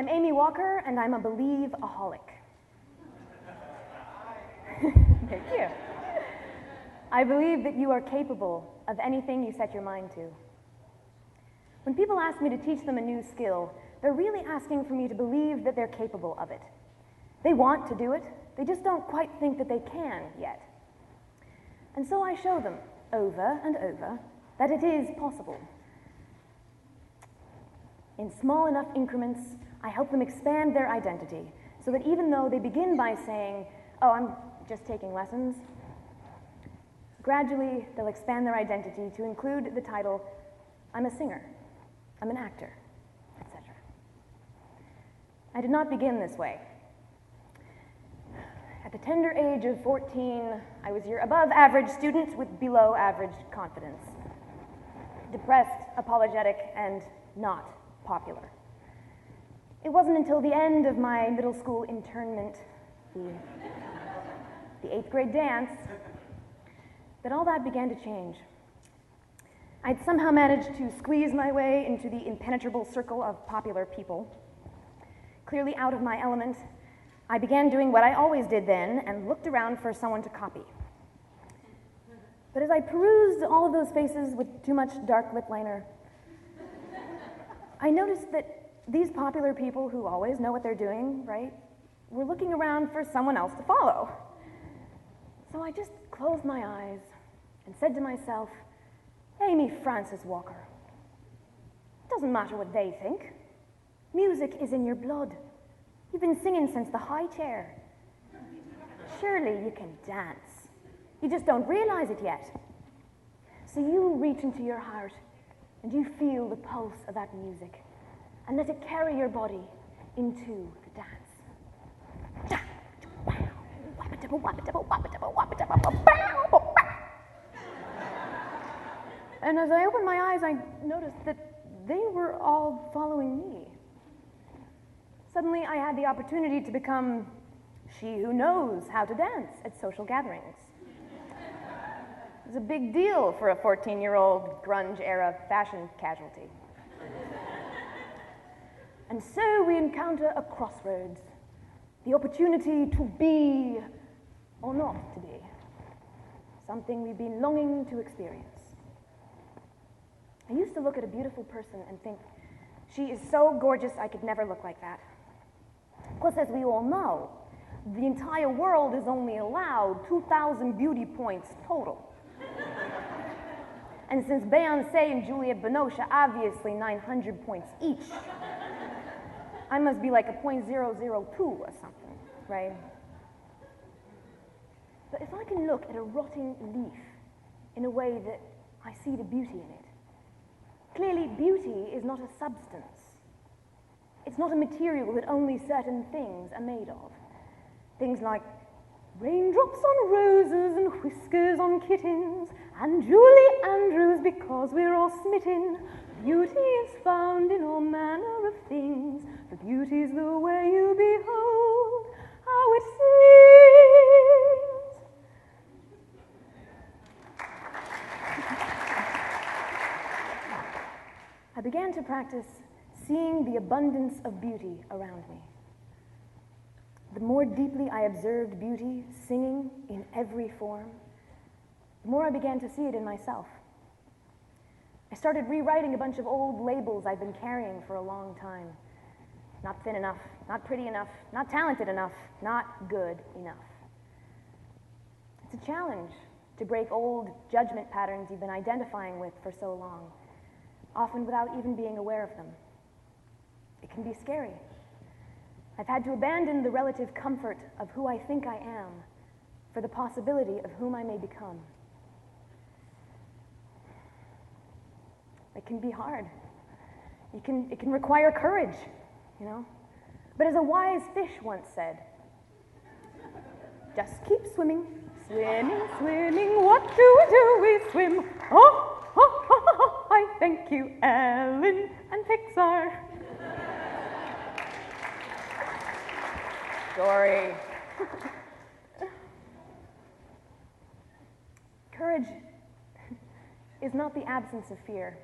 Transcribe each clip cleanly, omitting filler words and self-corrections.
I'm Amy Walker, and I'm a believe-aholic. Thank you. I believe that you are capable of anything you set your mind to. When people ask me to teach them a new skill, they're really asking for me to believe that they're capable of it. They want to do it, they just don't quite think that they can yet. And so I show them, over and over, that it is possible. In small enough increments, I help them expand their identity, so that even though they begin by saying, "Oh, I'm just taking lessons," gradually they'll expand their identity to include the title, "I'm a singer, I'm an actor," etc. I did not begin this way. At the tender age of 14, I was your above-average student with below-average confidence. Depressed, apologetic, and not popular. It wasn't until the end of my middle school internment, the 8th grade dance, that all that began to change. I'd somehow managed to squeeze my way into the impenetrable circle of popular people. Clearly out of my element, I began doing what I always did then and looked around for someone to copy. But as I perused all of those faces with too much dark lip liner, I noticed that these popular people who always know what they're doing, right, were looking around for someone else to follow. So I just closed my eyes and said to myself, "Amy Frances Walker, it doesn't matter what they think. Music is in your blood. You've been singing since the high chair. Surely you can dance. You just don't realize it yet. So you reach into your heart and you feel the pulse of that music and let it carry your body into the dance." And as I opened my eyes, I noticed that they were all following me. Suddenly, I had the opportunity to become she who knows how to dance at social gatherings. It was a big deal for a 14-year-old grunge-era fashion casualty. And so we encounter a crossroads, the opportunity to be or not to be, something we've been longing to experience. I used to look at a beautiful person and think, she is so gorgeous I could never look like that. Of course, as we all know, the entire world is only allowed 2,000 beauty points total. And since Beyoncé and Juliette Binoche are obviously 900 points each, I must be like a .002 or something, right? But if I can look at a rotting leaf in a way that I see the beauty in it, clearly beauty is not a substance. It's not a material that only certain things are made of. Things like raindrops on roses and whiskers on kittens, and Julie Andrews because we're all smitten. Beauty is found in all manner of things, for beauty's the way you behold how it sings. I began to practice seeing the abundance of beauty around me. The more deeply I observed beauty singing in every form, the more I began to see it in myself. I started rewriting a bunch of old labels I'd been carrying for a long time. Not thin enough, not pretty enough, not talented enough, not good enough. It's a challenge to break old judgment patterns you've been identifying with for so long, often without even being aware of them. It can be scary. I've had to abandon the relative comfort of who I think I am for the possibility of whom I may become. It can be hard. It can require courage, you know? But as a wise fish once said, just keep swimming, swimming, swimming, what do? We swim. Oh, oh, oh, oh, I thank you, Ellen and Pixar. Story. Courage is not the absence of fear.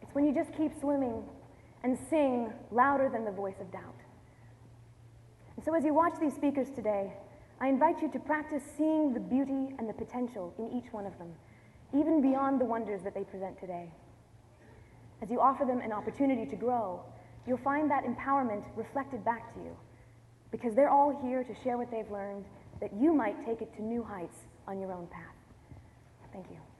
It's when you just keep swimming and sing louder than the voice of doubt. And so as you watch these speakers today, I invite you to practice seeing the beauty and the potential in each one of them, even beyond the wonders that they present today. As you offer them an opportunity to grow, you'll find that empowerment reflected back to you, because they're all here to share what they've learned, that you might take it to new heights on your own path. Thank you.